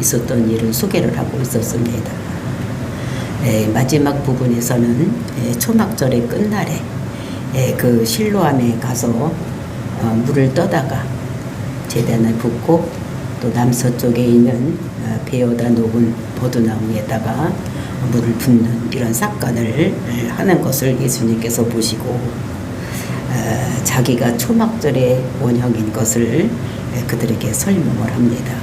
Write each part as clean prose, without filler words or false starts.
있었던 일을 소개를 하고 있었습니다. 마지막 부분에서는 초막절의 끝날에 그 실로암에 가서 물을 떠다가 제단을 붓고 또 남서쪽에 있는 베어다 녹은 버드나무에다가 물을 붓는 이런 사건을 하는 것을 예수님께서 보시고 자기가 초막절의 원형인 것을 그들에게 설명을 합니다.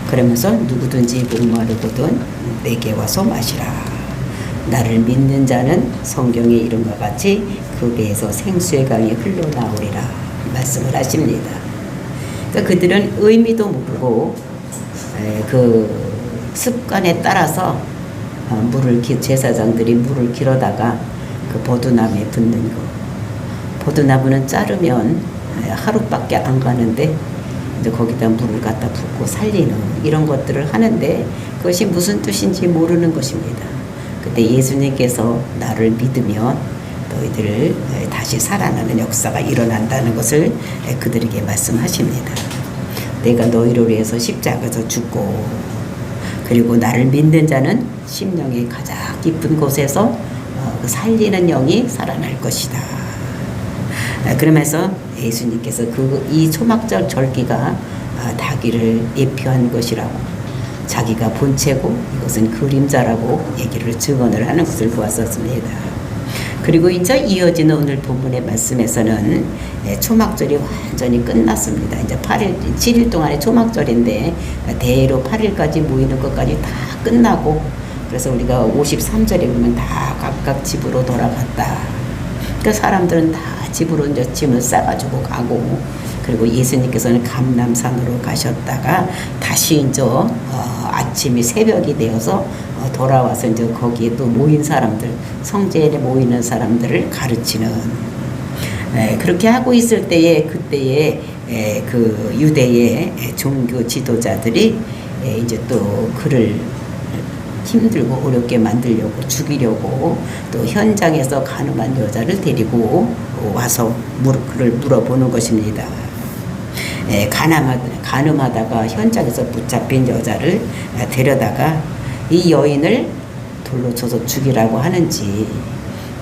그러면서 누구든지 목마르거든 내게 와서 마시라. 나를 믿는 자는 성경에 이름과 같이 그 배에서 생수의 강이 흘러나오리라 말씀을 하십니다. 그러니까 그들은 의미도 모르고 그 습관에 따라서 제사장들이 물을 길어다가 그 버드나무에 붓는 거. 버드나무는 자르면 하루밖에 안 가는데 이제 거기다 물을 갖다 붓고 살리는 이런 것들을 하는데 그것이 무슨 뜻인지 모르는 것입니다. 그때 예수님께서 나를 믿으면 너희들 다시 살아나는 역사가 일어난다는 것을 그들에게 말씀하십니다. 내가 너희를 위해서 십자가에서 죽고 그리고 나를 믿는 자는 심령이 가장 깊은 곳에서 그 살리는 영이 살아날 것이다. 그러면서 예수님께서 이 초막절 절기가 다기를 예표한 것이라고 자기가 본체고 이것은 그림자라고 얘기를 증언을 하는 것을 보았었습니다. 그리고 이제 이어지는 오늘 본문의 말씀에서는 초막절이 완전히 끝났습니다. 이제 7일 동안의 초막절인데 대로 8일까지 모이는 것까지 다 끝나고 그래서 우리가 53절에 보면 다 각각 집으로 돌아갔다. 그러니까 사람들은 다 집으로 이제 짐을 싸가지고 가고 그리고 예수님께서는 감람산으로 가셨다가 다시 이제 아침이 새벽이 되어서 돌아와서 이제 거기에 또 모인 사람들 성전에 모이는 사람들을 가르치는 그렇게 하고 있을 때에 그때에 그 유대의 종교 지도자들이 이제 또 그를 힘들고 어렵게 만들려고 죽이려고 또 현장에서 가늠한 여자를 데리고 와서 그를 물어보는 것입니다. 가늠하다가 현장에서 붙잡힌 여자를 데려다가 이 여인을 돌로 쳐서 죽이라고 하는지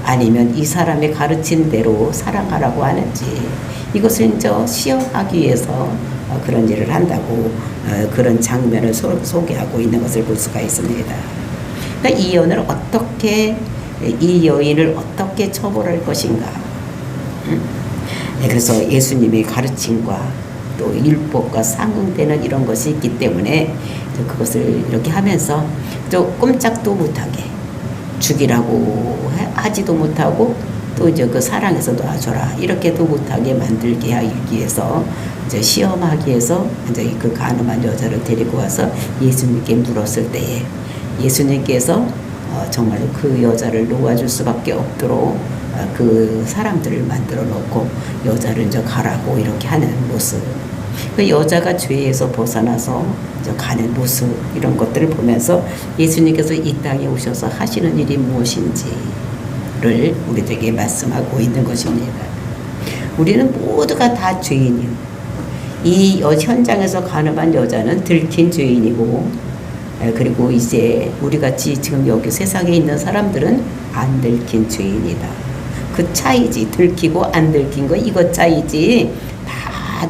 아니면 이 사람이 가르친 대로 사랑하라고 하는지 이것을 이제 시험하기 위해서 그런 일을 한다고 그런 장면을 소개하고 있는 것을 볼 수가 있습니다. 그러니까 이 여인을 어떻게 처벌할 것인가. 그래서 예수님의 가르침과 또 율법과 상응되는 이런 것이 있기 때문에 그것을 이렇게 하면서 또 꼼짝도 못하게 죽이라고 하지도 못하고 또 이제 그 사랑해서 놔줘라 이렇게도 못하게 만들게 하기 위해서 이제 시험하기 위해서 이제 그 가늠한 여자를 데리고 와서 예수님께 물었을 때에 예수님께서 정말로 그 여자를 놓아줄 수밖에 없도록 그 사람들을 만들어 놓고 여자를 이제 가라고 이렇게 하는 모습. 그 여자가 죄에서 벗어나서 이제 가는 모습 이런 것들을 보면서 예수님께서 이 땅에 오셔서 하시는 일이 무엇인지를 우리들에게 말씀하고 있는 것입니다. 우리는 모두가 다 죄인이요. 이 현장에서 가늠한 여자는 들킨 죄인이고 그리고 이제 우리같이 지금 여기 세상에 있는 사람들은 안 들킨 죄인이다. 그 차이지. 들키고 안 들킨 거 이것 차이지. 다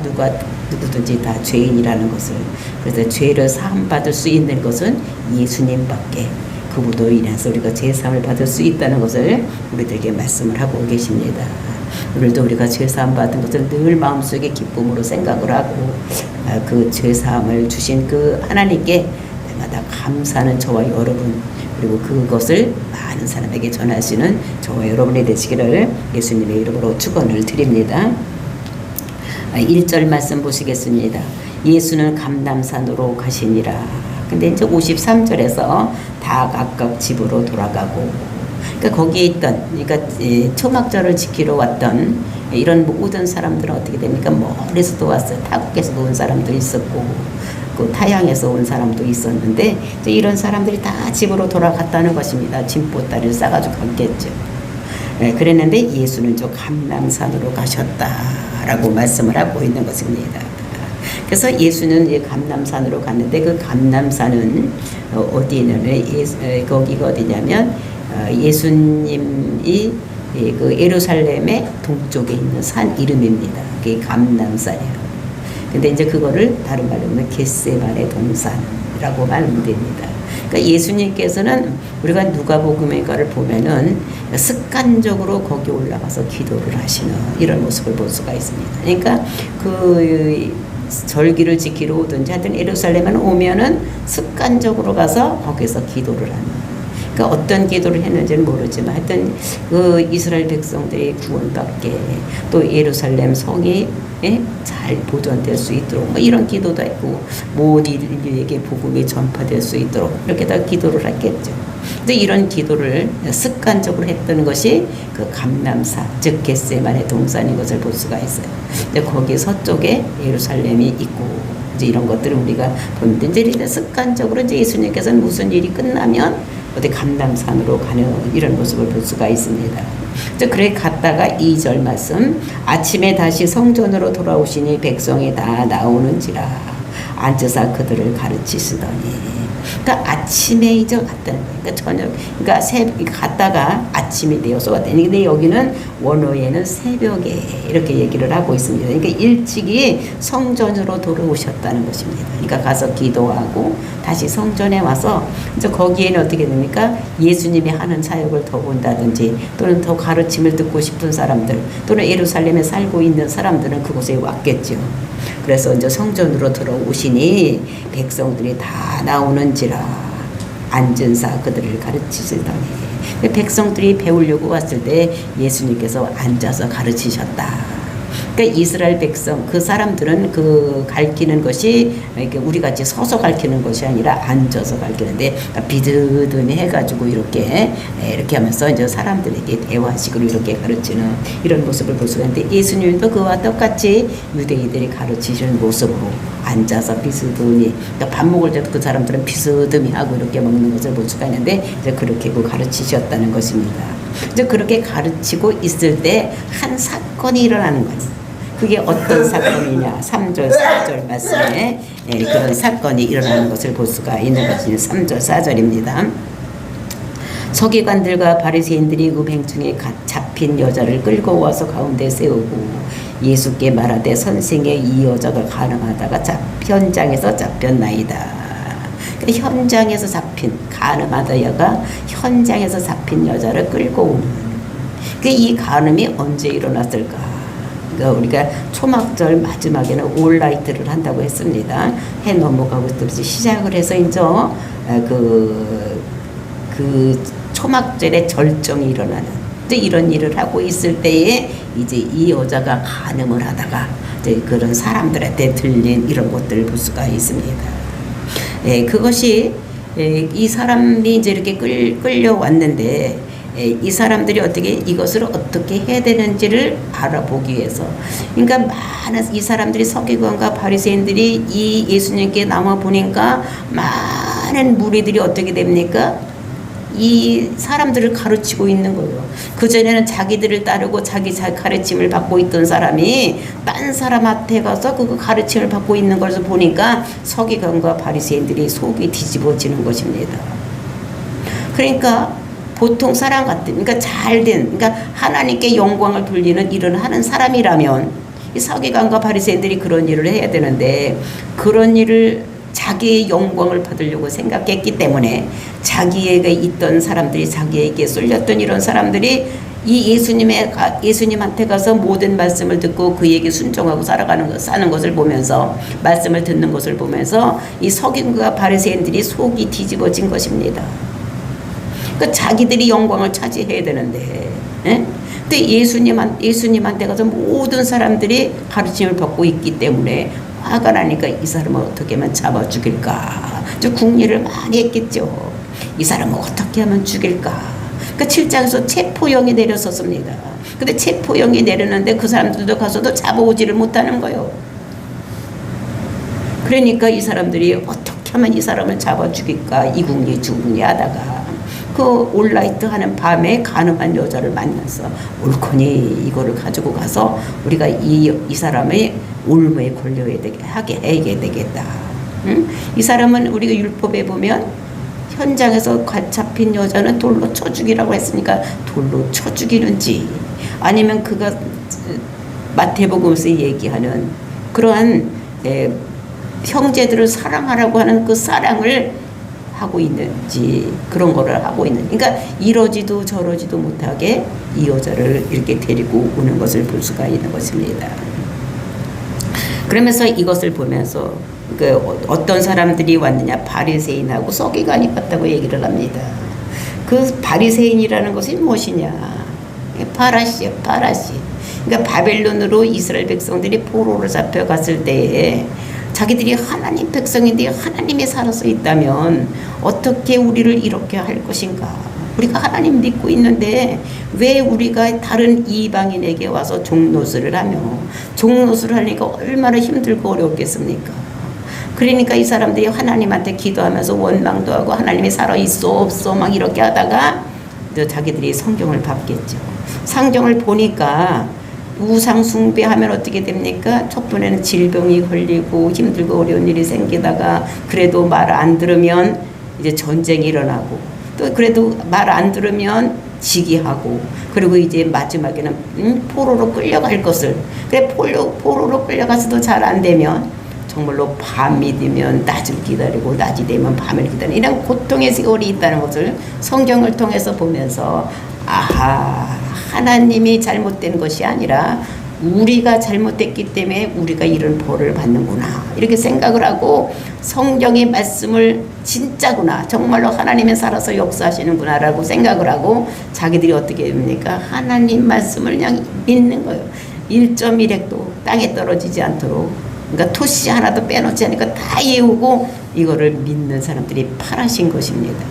누구든지 다 죄인이라는 것을. 그래서 죄를 사함 받을 수 있는 것은 예수님밖에 그분으로 인해서 우리가 죄사함을 받을 수 있다는 것을 우리들에게 말씀을 하고 계십니다. 오늘도 우리가 죄사함 받은 것을 늘 마음속에 기쁨으로 생각을 하고 그 죄사함을 주신 그 하나님께 때마다 감사하는 저와 여러분 그리고 그것을 많은 사람에게 전할 수 있는 저와 여러분이 되시기를 예수님의 이름으로 축원을 드립니다. 1절 말씀 보시겠습니다. 예수는 감람산으로 가시니라. 근데 이제 53절에서 다 각각 집으로 돌아가고 그러니까 거기에 있던 그러니까 초막절을 지키러 왔던 이런 모든 사람들은 어떻게 됩니까? 멀리서도 왔어요. 타국에서도 온 사람도 있었고 그 타양에서 온 사람도 있었는데 이런 사람들이 다 집으로 돌아갔다는 것입니다. 짐보따리를 싸가지고 갔겠죠. 그랬는데 예수는 저 감람산으로 가셨다라고 말씀을 하고 있는 것입니다. 그래서 예수는 이제 감람산으로 갔는데 그 감람산은 어디에 있냐면 거기가 어디냐면 예수님이 그 예루살렘의 동쪽에 있는 산 이름입니다. 그게 감람산이에요. 근데 이제 그거를 다른 말로 하면 겟세마네 동산이라고 하면 됩니다. 그러니까 예수님께서는 우리가 누가복음의 거를 보면은 습관적으로 거기 올라가서 기도를 하시는 이런 모습을 볼 수가 있습니다. 그러니까 그 절기를 지키러 오든지 하여튼 예루살렘에 오면은 습관적으로 가서 거기서 기도를 하는. 그러니까 어떤 기도를 했는지는 모르지만 하여튼 그 이스라엘 백성들이 구원받게 또 예루살렘 성이 잘 보존될 수 있도록 뭐 이런 기도도 했고 모든 인류에게 복음이 전파될 수 있도록 이렇게 다 기도를 했겠죠. 근데 이런 기도를 습관적으로 했던 것이 그 감람산 즉 겟세마네 동산인 것을 볼 수가 있어요. 근데 거기 서쪽에 예루살렘이 있고 이제 이런 것들을 우리가 보는데 이제 습관적으로 이제 예수님께서는 무슨 일이 끝나면 어디 감람산으로 가는 이런 모습을 볼 수가 있습니다. 그래 갔다가 2절 말씀 아침에 다시 성전으로 돌아오시니 백성이 다 나오는지라 앉으사 그들을 가르치시더니 그러니까 아침에 이제 갔다는 거예요. 그러니까 저녁 그러니까 갔다가 아침이 되어서 왔다니 근데 여기는 원어에는 새벽에 이렇게 얘기를 하고 있습니다. 그러니까 일찍이 성전으로 돌아오셨다는 것입니다. 그러니까 가서 기도하고 다시 성전에 와서 이제 거기에는 어떻게 됩니까? 예수님이 하는 사역을 더 본다든지 또는 더 가르침을 듣고 싶은 사람들 또는 예루살렘에 살고 있는 사람들은 그곳에 왔겠죠. 그래서 이제 성전으로 들어오시니 백성들이 다 나오는지라 앉은사 그들을 가르치시더니 백성들이 배우려고 왔을 때 예수님께서 앉아서 가르치셨다. 그러니까 이스라엘 백성 그 사람들은 그 가르치는 것이 이렇게 우리 같이 서서 가르치는 것이 아니라 앉아서 가르치는데 비드듬히 해가지고 이렇게 하면서 이제 사람들에게 대화식으로 이렇게 가르치는 이런 모습을 볼 수가 있는데 예수님도 그와 똑같이 유대인들이 가르치시는 모습으로 앉아서 비스듬히 그러니까 밥 먹을 때도 그 사람들은 비스듬히 하고 이렇게 먹는 것을 볼 수가 있는데 이제 그렇게 가르치셨다는 것입니다. 이제 그렇게 가르치고 있을 때 한 사건이 일어나는 거예요. 그게 어떤 사건이냐 3절 4절 말씀에 그런 사건이 일어나는 것을 볼 수가 있는 것이 3절 4절입니다. 서기관들과 바리새인들이 우병중에 잡힌 여자를 끌고 와서 가운데 세우고 예수께 말하되 선생의 이 여자가 가늠하다가 현장에서 잡혔나이다. 현장에서 잡힌 가늠하다가 현장에서 잡힌 여자를 끌고 오는 이 가늠이 언제 일어났을까? 그러니까 우리가 초막절 마지막에는 올라이트를 한다고 했습니다. 해 넘어가고 있듯이 시작을 해서 이제 그 초막절의 절정이 일어나는 이제 이런 일을 하고 있을 때에 이제 이 여자가 간음을 하다가 이제 그런 사람들한테 들린 이런 것들을 볼 수가 있습니다. 그것이 이 사람이 이제 이렇게 끌려왔는데 이 사람들이 이것을 어떻게 해야 되는지를 알아보기 위해서 그러니까 많은 이 사람들이 서기관과 바리새인들이 이 예수님께 나와 보니까 많은 무리들이 어떻게 됩니까? 이 사람들을 가르치고 있는 거예요. 그전에는 자기들을 따르고 자기 가르침을 받고 있던 사람이 딴 사람한테 가서 그 가르침을 받고 있는 것을 보니까 서기관과 바리새인들이 속이 뒤집어지는 것입니다. 그러니까 보통 사람 같은 그러니까 잘된 그러니까 하나님께 영광을 돌리는 일을 하는 사람이라면 이 서기관과 바리새인들이 그런 일을 해야 되는데 그런 일을 자기의 영광을 받으려고 생각했기 때문에 자기에게 있던 사람들이 자기에게 쏠렸던 이런 사람들이 이 예수님한테 가서 모든 말씀을 듣고 그에게 순종하고 사는 것을 보면서 말씀을 듣는 것을 보면서 이 서기관과 바리새인들이 속이 뒤집어진 것입니다. 그러니까 자기들이 영광을 차지해야 되는데, 근데 예수님한테 가서 모든 사람들이 가르침을 받고 있기 때문에 화가 나니까 이 사람을 어떻게 하면 잡아 죽일까? 궁리를 많이 했겠죠. 이 사람을 어떻게 하면 죽일까? 그러니까 7장에서 체포영이 내렸었습니다. 근데 체포영이 내렸는데 그 사람들도 가서도 잡아오지를 못하는 거예요. 그러니까 이 사람들이 어떻게 하면 이 사람을 잡아 죽일까? 이 궁리 저 궁리 하다가 그 올라이트 하는 밤에 가늠한 여자를 만나서 옳거니 이거를 가지고 가서 우리가 이 사람의 올무에 걸려야 하게 해야 되겠다. 응? 이 사람은 우리가 율법에 보면 현장에서 잡힌 여자는 돌로 쳐 죽이라고 했으니까 돌로 쳐 죽이는지, 아니면 그가 마태복음에서 얘기하는 그러한 형제들을 사랑하라고 하는 그 사랑을 하고 있는지, 그런 거를 하고 있는, 그러니까 이러지도 저러지도 못하게 이 여자를 이렇게 데리고 오는 것을 볼 수가 있는 것입니다. 그러면서 이것을 보면서 그 어떤 사람들이 왔느냐, 바리새인하고 서기관이 왔다고 얘기를 합니다. 그 바리새인이라는 것이 무엇이냐, 파라시요, 파라시. 그러니까 바벨론으로 이스라엘 백성들이 포로로 잡혀갔을 때에 자기들이 하나님 백성인데 하나님이 살아서 있다면 어떻게 우리를 이렇게 할 것인가, 우리가 하나님 믿고 있는데 왜 우리가 다른 이방인에게 와서 종노릇을 하며, 종노릇을 하니까 얼마나 힘들고 어렵겠습니까. 그러니까 이 사람들이 하나님한테 기도하면서 원망도 하고 하나님이 살아있어 없어 막 이렇게 하다가 자기들이 성경을 봤겠죠. 성경을 보니까 우상 숭배하면 어떻게 됩니까? 첫 번에는 질병이 걸리고 힘들고 어려운 일이 생기다가 그래도 말 안 들으면 이제 전쟁이 일어나고, 또 그래도 말 안 들으면 지기하고, 그리고 이제 마지막에는 포로로 끌려갈 것을, 그래 포로로 끌려가서도 잘 안 되면 정말로 밤이 되면 낮을 기다리고 낮이 되면 밤을 기다리는 이런 고통의 세월이 있다는 것을 성경을 통해서 보면서, 아하, 하나님이 잘못된 것이 아니라 우리가 잘못됐기 때문에 우리가 이런 벌을 받는구나, 이렇게 생각을 하고 성경의 말씀을 진짜구나, 정말로 하나님이 살아서 역사하시는구나 라고 생각을 하고 자기들이 어떻게 됩니까? 하나님 말씀을 그냥 믿는 거예요. 1.1핵도 땅에 떨어지지 않도록, 그러니까 토시 하나도 빼놓지 않으니까 다 예우고 이거를 믿는 사람들이 파라신 것입니다.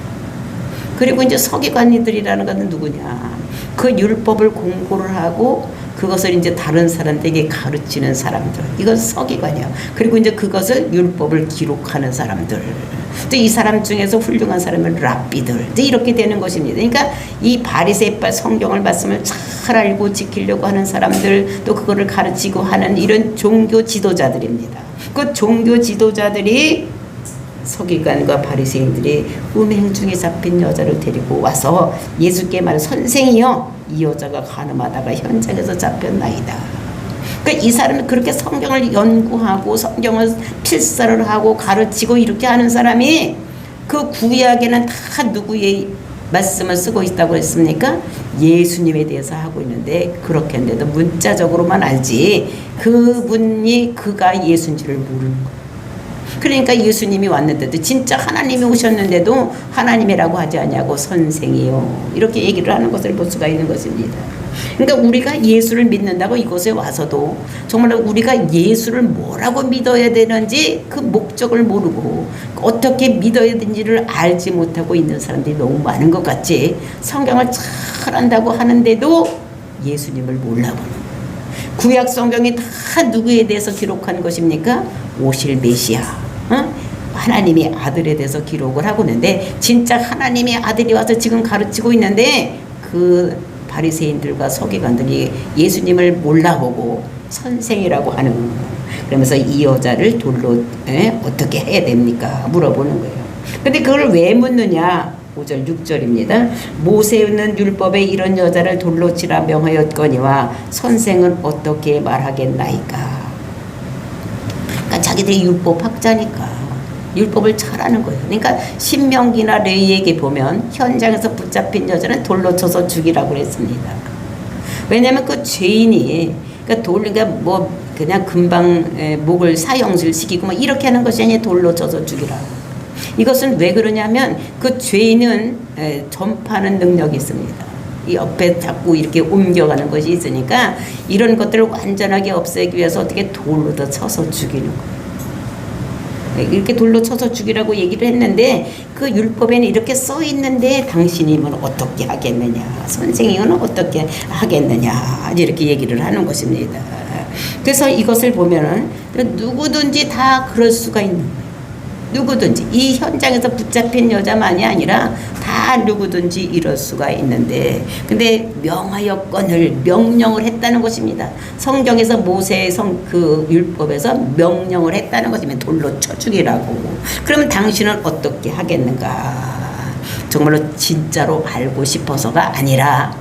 그리고 이제 서기관이들이라는 것은 누구냐? 그 율법을 공부를 하고 그것을 이제 다른 사람들에게 가르치는 사람들, 이건 서기관이야. 그리고 이제 그것을 율법을 기록하는 사람들, 또 이 사람 중에서 훌륭한 사람은 랍비들, 이렇게 되는 것입니다. 그러니까 이 바리새파 성경을 말씀을 잘 알고 지키려고 하는 사람들, 또 그거를 가르치고 하는 이런 종교 지도자들입니다. 그 종교 지도자들이 서기관과 바리새인들이 음행 중에 잡힌 여자를 데리고 와서 예수께 말, 선생이여, 이 여자가 간음하다가 현장에서 잡혔나이다. 그러니까 이 사람은 그렇게 성경을 연구하고 성경을 필사를 하고 가르치고 이렇게 하는 사람이 그 구약에는 다 누구의 말씀을 쓰고 있다고 했습니까? 예수님에 대해서 하고 있는데, 그렇게 했는데도 문자적으로만 알지 그분이 그가 예수인지를 모르는 거예요. 그러니까 예수님이 왔는데도, 진짜 하나님이 오셨는데도 하나님이라고 하지 않냐고, 선생이요, 이렇게 얘기를 하는 것을 볼 수가 있는 것입니다. 그러니까 우리가 예수를 믿는다고 이곳에 와서도 정말 우리가 예수를 뭐라고 믿어야 되는지 그 목적을 모르고 어떻게 믿어야 되는지를 알지 못하고 있는 사람들이 너무 많은 것 같지, 성경을 잘 안다고 하는데도 예수님을 몰라보는 거예요. 구약 성경이 다 누구에 대해서 기록한 것입니까? 오실 메시아, 하나님의 아들에 대해서 기록을 하고 있는데, 진짜 하나님의 아들이 와서 지금 가르치고 있는데 그 바리새인들과 서기관들이 예수님을 몰라보고 선생이라고 하는 거예요. 그러면서 이 여자를 돌로 어떻게 해야 됩니까? 물어보는 거예요. 근데 그걸 왜 묻느냐? 5절 6절입니다. 모세는 율법에 이런 여자를 돌로 치라 명하였거니와 선생은 어떻게 말하겠나이까? 그러니까 자기들이 율법학자니까 율법을 잘 아는 거예요. 그러니까 신명기나 레위기에 보면 현장에서 붙잡힌 여자는 돌로 쳐서 죽이라고 했습니다. 왜냐하면 그 죄인이, 그러니까 그러니까 뭐 그냥 금방 목을 사형질 시키고 뭐 이렇게 하는 것이 아니라 돌로 쳐서 죽이라고. 이것은 왜 그러냐면 그 죄인은 전파하는 능력이 있습니다. 이 옆에 자꾸 이렇게 옮겨가는 것이 있으니까 이런 것들을 완전하게 없애기 위해서 어떻게 돌로 더 쳐서 죽이는 거예요. 이렇게 돌로 쳐서 죽이라고 얘기를 했는데 그 율법에는 이렇게 써 있는데 당신이면 어떻게 하겠느냐, 선생님은 어떻게 하겠느냐, 이렇게 얘기를 하는 것입니다. 그래서 이것을 보면은 누구든지 다 그럴 수가 있는 거예요. 누구든지 이 현장에서 붙잡힌 여자만이 아니라 다 누구든지 이럴 수가 있는데, 근데 명하여건을 명령을 했다는 것입니다. 성경에서 모세의 그 율법에서 명령을 했다는 것이면 돌로 쳐 죽이라고. 그러면 당신은 어떻게 하겠는가? 정말로 진짜로 알고 싶어서가 아니라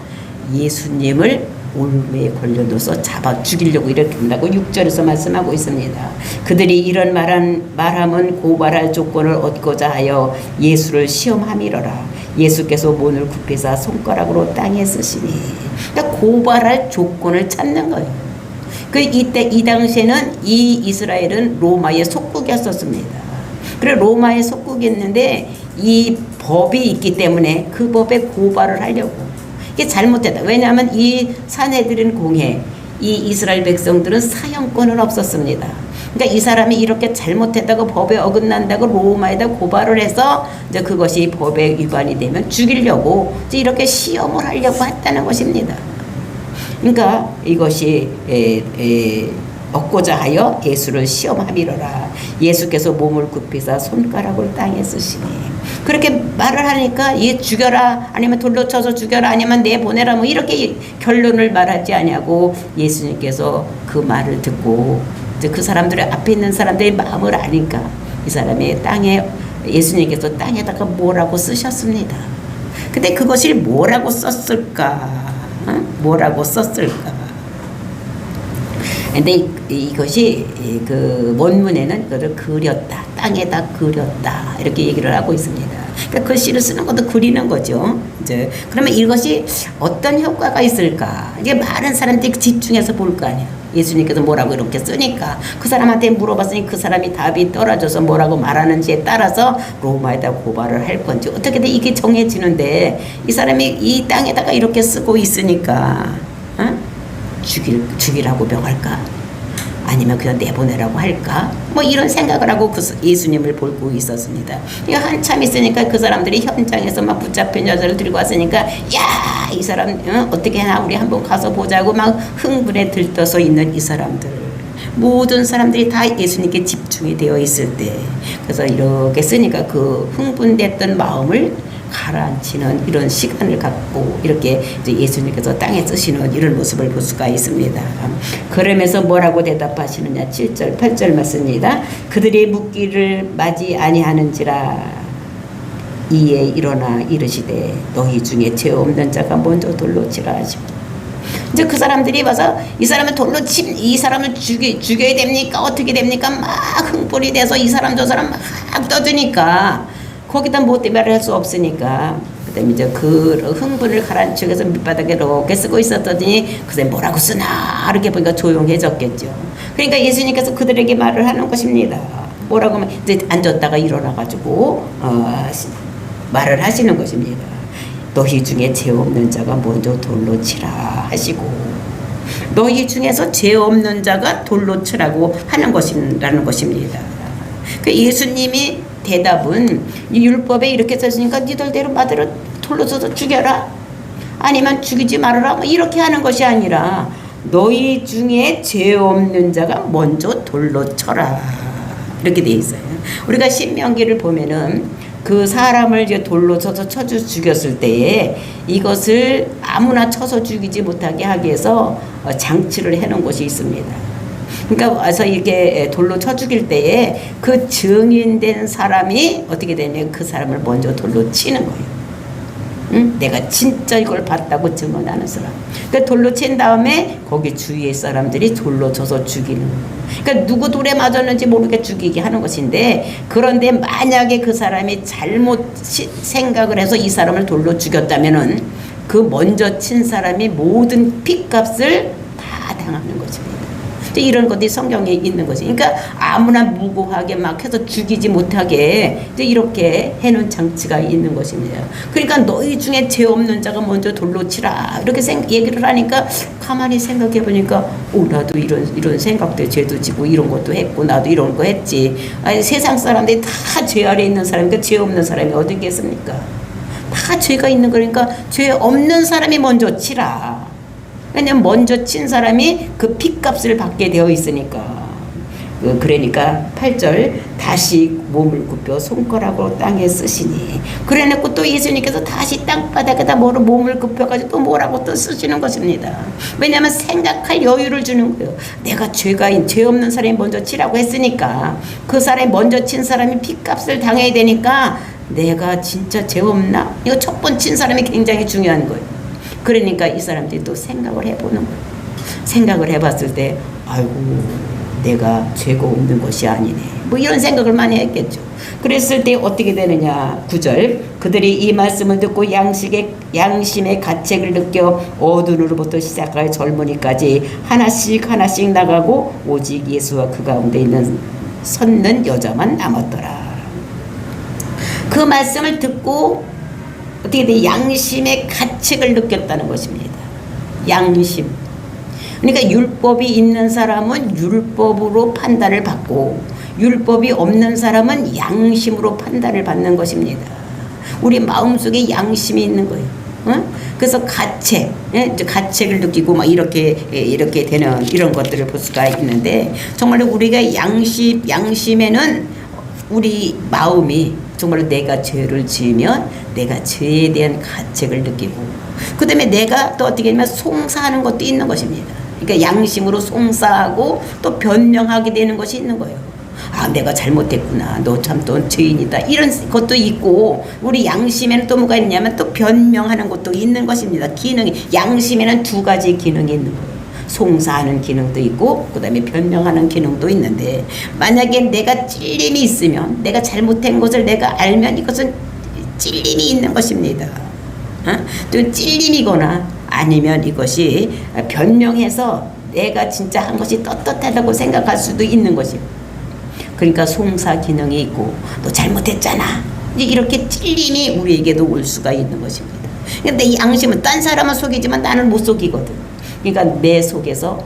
예수님을 올무에 걸려둬서 잡아 죽이려고 이렇게 한다고 6절에서 말씀하고 있습니다. 그들이 이런 말함은 고발할 조건을 얻고자 하여 예수를 시험함이러라. 예수께서 문을 굽히사 손가락으로 땅에 쓰시니. 그러니까 고발할 조건을 찾는 거예요. 이 당시에는 이 이스라엘은 로마의 속국이었었습니다. 그래 로마의 속국이었는데 이 법이 있기 때문에 그 법에 고발을 하려고. 이게 잘못됐다. 왜냐하면 이 산헤드린 공회, 이 이스라엘 백성들은 사형권은 없었습니다. 그러니까 이 사람이 이렇게 잘못했다고 법에 어긋난다고 로마에다 고발을 해서 이제 그것이 법에 위반이 되면 죽이려고 이제 이렇게 시험을 하려고 했다는 것입니다. 그러니까 이것이 얻고자 하여 예수를 시험함이러라. 예수께서 몸을 굽히사 손가락을 땅에 쓰시니. 그렇게 말을 하니까 얘 죽여라, 아니면 돌로 쳐서 죽여라, 아니면 내보내라, 뭐 이렇게 결론을 말하지 않냐고. 예수님께서 그 말을 듣고 이제 그 사람들의 앞에 있는 사람들의 마음을 아니까 이 사람이 땅에, 예수님께서 땅에다가 뭐라고 쓰셨습니다. 근데 그것이 뭐라고 썼을까? 뭐라고 썼을까? 근데 이것이 그 원문에는 그를 그렸다, 땅에다 그렸다 이렇게 얘기를 하고 있습니다. 그러니까 글씨를 쓰는 것도 그리는 거죠. 이제 그러면 이것이 어떤 효과가 있을까? 이게 많은 사람들이 집중해서 볼 거 아니야. 예수님께서 뭐라고 이렇게 쓰니까 그 사람한테 물어봤으니 그 사람이 답이 떨어져서 뭐라고 말하는지에 따라서 로마에다 고발을 할 건지 어떻게든 이게 정해지는데, 이 사람이 이 땅에다가 이렇게 쓰고 있으니까 죽이라고 명할까? 아니면 그냥 내보내라고 할까? 뭐 이런 생각을 하고 그 예수님을 보고 있었습니다. 이거 한참 있으니까 그 사람들이 현장에서 막 붙잡힌 여자를 들고 왔으니까, 야, 이 사람 어떻게 하나 우리 한번 가서 보자고 막 흥분에 들떠서 있는 이 사람들, 모든 사람들이 다 예수님께 집중이 되어 있을 때, 그래서 이렇게 쓰니까 그 흥분됐던 마음을 가라앉히는 이런 시간을 갖고 이렇게 이제 예수님께서 땅에 쓰시는 이런 모습을 볼 수가 있습니다. 그러면서 뭐라고 대답하시느냐, 7절 8절 말씀입니다. 그들이 묻기를 맞이 아니하는지라 이에 일어나 이르시되 너희 중에 죄 없는 자가 먼저 돌로 치라 하시고. 이제 그 사람들이 와서 이 사람을 돌로 이 사람을 죽여야 됩니까? 어떻게 됩니까? 막 흥분이 돼서 이 사람 저 사람 막 떠드니까 거기다 뭐 말을 할 수 없으니까, 그다음에 이제 그 흥분을 가라앉히기 위해서 밑바닥에 이렇게 쓰고 있었더니 그새 뭐라고 쓰나 이렇게 보니까 조용해졌겠죠. 그러니까 예수님께서 그들에게 말을 하는 것입니다. 뭐라고 하면 이제 앉았다가 일어나가지고 말을 하시는 것입니다. 너희 중에 죄 없는 자가 먼저 돌로 치라 하시고, 너희 중에서 죄 없는 자가 돌로 치라고 하는 것이라는 것입니다. 그 예수님이 대답은 이 율법에 이렇게 썼으니까 니들대로 마대로 돌로 쳐서 죽여라, 아니면 죽이지 말아라, 뭐 이렇게 하는 것이 아니라 너희 중에 죄 없는 자가 먼저 돌로 쳐라 이렇게 돼 있어요. 우리가 신명기를 보면은 그 사람을 이제 돌로 쳐서 죽였을 때에 이것을 아무나 쳐서 죽이지 못하게 하기 위해서 장치를 해놓은 곳이 있습니다. 그러니까 와서 이렇게 돌로 쳐 죽일 때에 그 증인된 사람이 어떻게 되냐면 그 사람을 먼저 돌로 치는 거예요. 응? 내가 진짜 이걸 봤다고 증언하는 사람. 그러니까 돌로 친 다음에 거기 주위의 사람들이 돌로 쳐서 죽이는 거예요. 그러니까 누구 돌에 맞았는지 모르게 죽이게 하는 것인데, 그런데 만약에 그 사람이 잘못 생각을 해서 이 사람을 돌로 죽였다면은 그 먼저 친 사람이 모든 핏값을 다 당하는 거죠. 이런 것들이 성경에 있는 거지. 그러니까 아무나 무고하게 막 해서 죽이지 못하게 이제 이렇게 해놓은 장치가 있는 것입니다. 그러니까 너희 중에 죄 없는 자가 먼저 돌로 치라 이렇게 얘기를 하니까 가만히 생각해 보니까 나도 이런 생각도 죄도 지고 이런 것도 했고 나도 이런 거 했지. 아니, 세상 사람들이 다 죄 아래 있는 사람이니까 죄 없는 사람이 어디 있겠습니까? 다 죄가 있는 거니까 죄 없는 사람이 먼저 치라. 왜냐면 먼저 친 사람이 그 핏값을 받게 되어 있으니까. 그러니까 8절 다시 몸을 굽혀 손가락으로 땅에 쓰시니 그래놓고 또 예수님께서 다시 땅바닥에다 몸을 굽혀가지고 또 뭐라고 또 쓰시는 것입니다. 왜냐하면 생각할 여유를 주는 거예요. 내가 죄 없는 사람이 먼저 치라고 했으니까 그 사람이 먼저 친 사람이 피값을 당해야 되니까 내가 진짜 죄 없나? 이거 첫 번 친 사람이 굉장히 중요한 거예요. 그러니까 이 사람들이 또 생각을 해보는 거예요. 생각을 해봤을 때 아이고 내가 죄가 없는 것이 아니네. 뭐 이런 생각을 많이 했겠죠. 그랬을 때 어떻게 되느냐. 9절 그들이 이 말씀을 듣고 양심의 가책을 느껴 어른으로부터 시작하여 젊은이까지 하나씩 나가고 오직 예수와 그 가운데 섰는 여자만 남았더라. 그 말씀을 듣고 어떻게 돼? 양심의 가책을 느꼈다는 것입니다. 양심. 그러니까 율법이 있는 사람은 율법으로 판단을 받고 율법이 없는 사람은 양심으로 판단을 받는 것입니다. 우리 마음속에 양심이 있는 거예요. 그래서 가책을 느끼고 막 이렇게 되는 이런 것들을 볼 수가 있는데 정말로 우리가 양심에는 우리 마음이 정말로 내가 죄를 지으면 내가 죄에 대한 가책을 느끼고 그 다음에 내가 또 어떻게 하면 송사하는 것도 있는 것입니다. 그러니까 양심으로 송사하고 또 변명하게 되는 것이 있는 거예요. 아, 내가 잘못했구나. 너 참 또 죄인이다. 이런 것도 있고 우리 양심에는 또 뭐가 있냐면 또 변명하는 것도 있는 것입니다. 양심에는 두 가지 기능이 있는 거예요. 송사하는 기능도 있고 그 다음에 변명하는 기능도 있는데 만약에 내가 찔림이 있으면 내가 잘못한 것을 내가 알면 이것은 찔림이 있는 것입니다. 또 찔림이거나 아니면 이것이 변명해서 내가 진짜 한 것이 떳떳하다고 생각할 수도 있는 것이에요. 그러니까 송사 기능이 있고 너 잘못했잖아. 이렇게 찔림이 우리에게도 올 수가 있는 것입니다. 근데 이 양심은 딴 사람은 속이지만 나는 못 속이거든. 그러니까 내 속에서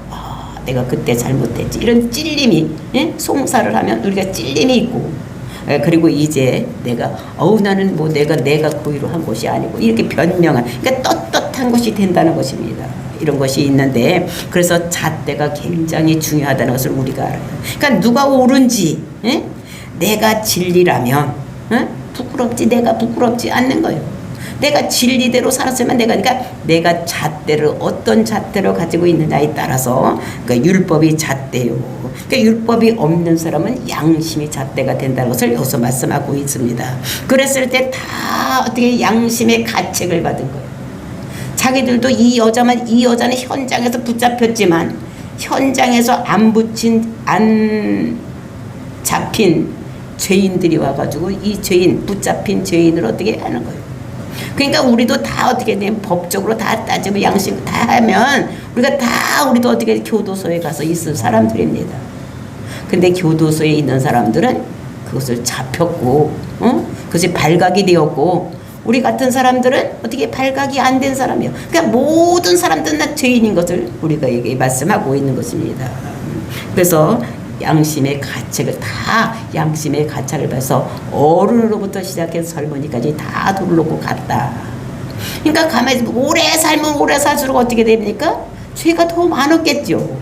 내가 그때 잘못했지. 이런 찔림이 송사를 하면 우리가 찔림이 있고 그리고 이제 내가 나는 뭐 내가 고의로 한 것이 아니고 이렇게 변명한 그러니까 떳떳한 것이 된다는 것입니다. 이런 것이 있는데 그래서 잣대가 굉장히 중요하다는 것을 우리가 알아요. 그러니까 누가 옳은지 내가 진리라면 부끄럽지 내가 부끄럽지 않는 거예요. 내가 진리대로 살았으면 내가 잣대를 어떤 잣대로 가지고 있느냐에 따라서 그러니까 율법이 잣대요. 그러니까 율법이 없는 사람은 양심이 잣대가 된다는 것을 여기서 말씀하고 있습니다. 그랬을 때 다 어떻게 양심의 가책을 받은 거예요. 자기들도 이 여자는 현장에서 붙잡혔지만 현장에서 안 잡힌 죄인들이 와가지고 이 붙잡힌 죄인을 어떻게 하는 거예요. 그러니까 우리도 다 어떻게 되면 법적으로 다 따지고 양심 다 하면 우리도 어떻게 교도소에 가서 있을 사람들입니다. 근데 교도소에 있는 사람들은 그것을 잡혔고 그것이 발각이 되었고 우리 같은 사람들은 어떻게 발각이 안 된 사람이에요. 그러니까 모든 사람들은 다 죄인인 것을 우리가 여기 말씀하고 있는 것입니다. 그래서 양심의 가책을 봐서 어른으로부터 시작해서 젊은이까지 다 돌을 놓고 갔다. 그러니까 가만히 오래 살면 오래 살수록 어떻게 됩니까? 죄가 더 많았겠죠.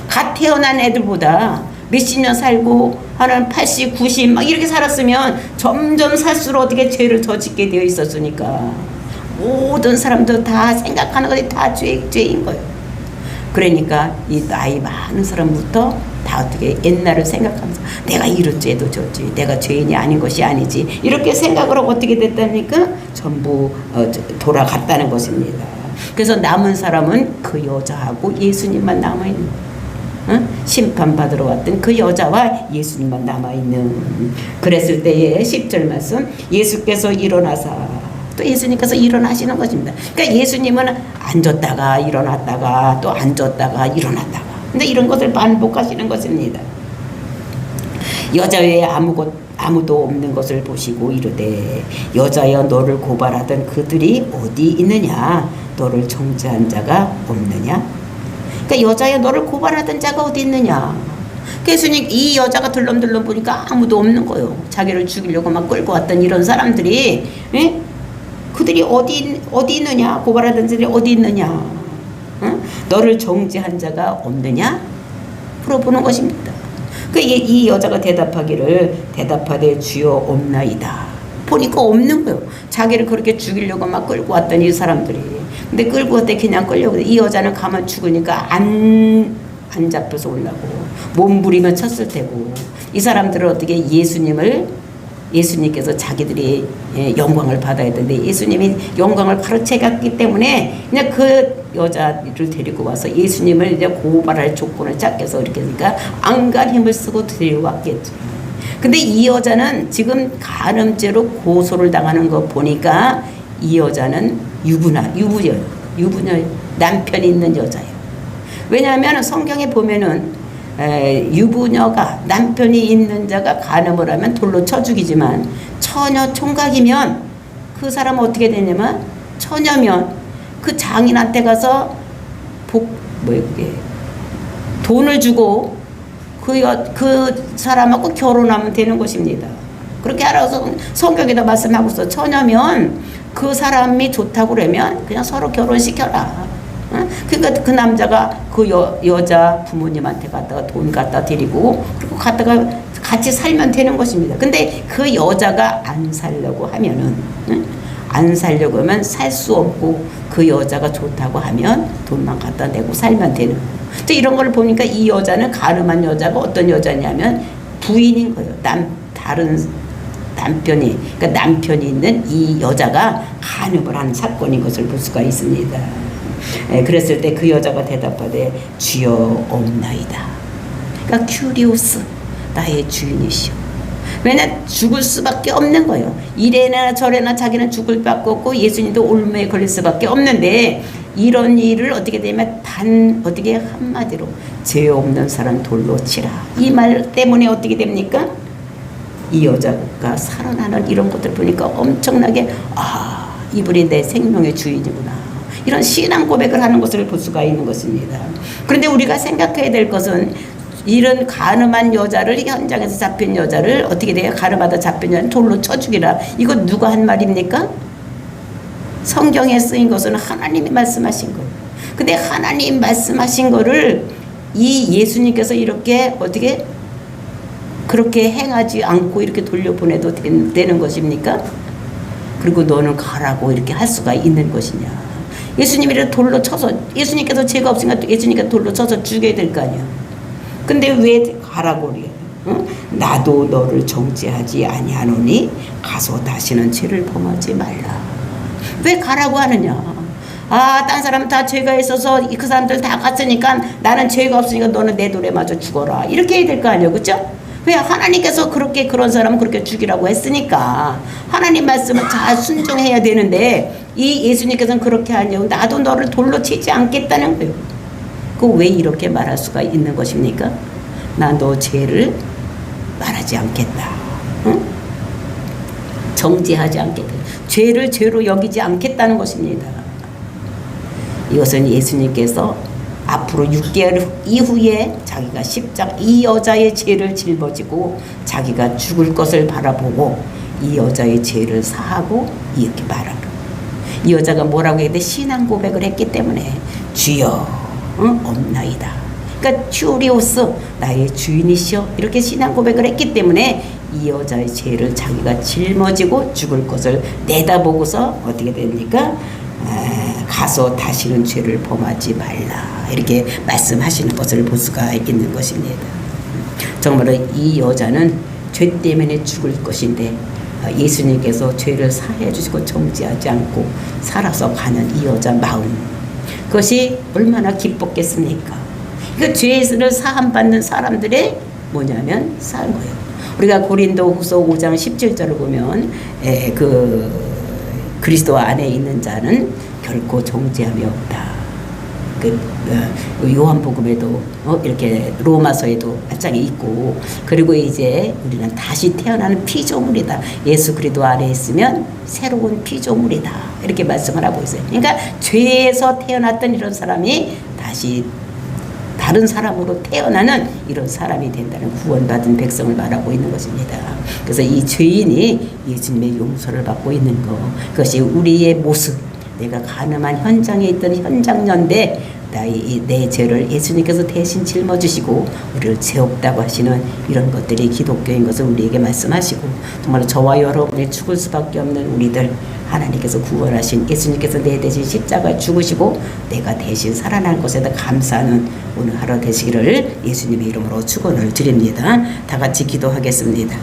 갓 태어난 애들보다 몇십 년 살고 한 80, 90 막 이렇게 살았으면 점점 살수록 어떻게 죄를 더 짓게 되어 있었으니까 모든 사람들 다 생각하는 것이 다 죄인 거예요. 그러니까 이 나이 많은 사람부터 다 어떻게 옛날을 생각하면서 내가 이런 죄도 졌지 내가 죄인이 아닌 것이 아니지 이렇게 생각을 하고 어떻게 됐답니까? 전부 돌아갔다는 것입니다. 그래서 남은 사람은 그 여자하고 예수님만 남아있는 거예요. 심판받으러 왔던 그 여자와 예수님만 남아있는. 그랬을 때에 10절 말씀 예수께서 일어나사 또 예수님께서 일어나시는 것입니다. 그러니까 예수님은 앉았다가 일어났다가 또 앉았다가 일어났다가 근데 이런 것을 반복하시는 것입니다. 여자 외에 아무도 없는 것을 보시고 이르되 여자여 너를 고발하던 그들이 어디 있느냐 너를 정죄한 자가 없느냐. 그러니까 여자여 너를 고발하던 자가 어디 있느냐. 예수님 이 여자가 들렁들렁 보니까 아무도 없는 거예요. 자기를 죽이려고 막 끌고 왔던 이런 사람들이 그들이 어디 있느냐 고발하던 자들이 어디 있느냐 너를 정죄한 자가 없느냐 물어보는 것입니다. 이 여자가 대답하되 주여 없나이다. 보니까 없는 거예요. 자기를 그렇게 죽이려고 막 끌고 왔던 이 사람들이. 근데 끌고 왔대 그냥 끌려고. 이 여자는 가만 죽으니까 안 잡혀서 올라고 몸부리면 쳤을 테고. 이 사람들은 어떻게 예수님께서 자기들이 영광을 받아야 되는데 예수님이 영광을 가로채갔기 때문에 그냥 그 여자를 데리고 와서 예수님을 이제 고발할 조건을 짝해서 이렇게 하니까 안간 힘을 쓰고 데려왔겠죠. 근데 이 여자는 지금 간음죄로 고소를 당하는 거 보니까 이 여자는 유부녀예요. 남편이 있는 여자예요. 왜냐하면 성경에 보면은 유부녀가 남편이 있는 자가 간음을 하면 돌로 쳐 죽이지만 처녀 총각이면 그 사람은 어떻게 되냐면 처녀면 그 장인한테 가서 돈을 주고 그 사람하고 결혼하면 되는 것입니다. 그렇게 알아서 성경에다 말씀하고 있어. 처녀면 그 사람이 좋다고 그러면 그냥 서로 결혼시켜라. 그러니까 그 남자가 그 여자 부모님한테 갖다가 돈 갖다 드리고 그리고 갖다가 같이 살면 되는 것입니다. 근데 그 여자가 안 살려고 하면은 안 살려고 하면 살 수 없고 그 여자가 좋다고 하면 돈만 갖다 내고 살면 되는 거예요. 이런 걸 보니까 이 여자는 가늠한 여자가 어떤 여자냐면 부인인 거예요. 다른 남편이, 그러니까 남편이 있는 이 여자가 간음을 하는 사건인 것을 볼 수가 있습니다. 그랬을 때 그 여자가 대답하되 주여 없나이다. 그러니까 큐리오스 나의 주인이시오. 왜냐 죽을 수밖에 없는 거예요. 이래나 저래나 자기는 죽을 수밖에 없고 예수님도 올무에 걸릴 수밖에 없는데 이런 일을 어떻게 되면 어떻게 한마디로 죄 없는 사람 돌로 치라. 이 말 때문에 어떻게 됩니까? 이 여자가 살아나는 이런 것들 보니까 엄청나게 이분이 내 생명의 주인이구나. 이런 신앙 고백을 하는 것을 볼 수가 있는 것입니다. 그런데 우리가 생각해야 될 것은 이런 간음한 여자를 현장에서 잡힌 여자를 어떻게 돼요? 간음하다 잡힌 여자를 돌로 쳐 죽이라. 이거 누가 한 말입니까? 성경에 쓰인 것은 하나님이 말씀하신 거예요. 근데 하나님 말씀하신 거를 이 예수님께서 이렇게 어떻게 그렇게 행하지 않고 이렇게 돌려보내도 되는 것입니까? 그리고 너는 가라고 이렇게 할 수가 있는 것이냐? 예수님이 돌로 쳐서 예수님께서 죄가 없으니까 예수님께서 돌로 쳐서 죽여야 될 거 아니야. 근데 왜 가라고 그래? 나도 너를 정죄하지 아니하노니 가서 다시는 죄를 범하지 말라. 왜 가라고 하느냐? 딴 사람 다 죄가 있어서 그 사람들 다 갔으니까 나는 죄가 없으니까 너는 내 돌에 맞아 죽어라. 이렇게 해야 될 거 아니에요. 그렇죠? 왜 하나님께서 그런 사람은 그렇게 죽이라고 했으니까 하나님 말씀을 잘 순종해야 되는데 이 예수님께서는 그렇게 하냐고 나도 너를 돌로 치지 않겠다는 거예요. 왜 이렇게 말할 수가 있는 것입니까? 나 너 죄를 말하지 않겠다. 응? 정죄하지 않겠다. 죄를 죄로 여기지 않겠다는 것입니다. 이것은 예수님께서 앞으로 6개월 이후에 자기가 이 여자의 죄를 짊어지고 자기가 죽을 것을 바라보고 이 여자의 죄를 사하고 이렇게 말하고 이 여자가 뭐라고 했는데 신앙 고백을 했기 때문에 주여 없나이다. 그러니까 튜리오스 나의 주인이시여 이렇게 신앙 고백을 했기 때문에 이 여자의 죄를 자기가 짊어지고 죽을 것을 내다보고서 어떻게 됩니까? 가서 다시는 죄를 범하지 말라 이렇게 말씀하시는 것을 볼 수가 있는 것입니다. 정말로 이 여자는 죄 때문에 죽을 것인데 예수님께서 죄를 사해 주시고 정죄하지 않고 살아서 가는 이 여자 마음 그것이 얼마나 기뻤겠습니까? 그 죄를 사함 받는 사람들의 뭐냐면 산 거예요. 우리가 고린도후서 5장 17절을 보면 그리스도 안에 있는 자는 결코 정죄함이 없다. 요한복음에도 이렇게 로마서에도 한장이 있고 그리고 이제 우리는 다시 태어나는 피조물이다. 예수 그리스도 안에 있으면 새로운 피조물이다. 이렇게 말씀을 하고 있어요. 그러니까 죄에서 태어났던 이런 사람이 다시 다른 사람으로 태어나는 이런 사람이 된다는 구원받은 백성을 말하고 있는 것입니다. 그래서 이 죄인이 예수님의 용서를 받고 있는 것 그것이 우리의 모습 내가 가늠한 현장에 있던 현장년대 내 죄를 예수님께서 대신 짊어지시고 우리를 죄 없다고 하시는 이런 것들이 기독교인 것을 우리에게 말씀하시고, 정말 저와 여러분이 죽을 수밖에 없는 우리들 하나님께서 구원하신 예수님께서 내 대신 십자가에 죽으시고 내가 대신 살아난 것에 대해 감사하는 오늘 하루 되시기를 예수님의 이름으로 축원을 드립니다. 다 같이 기도하겠습니다.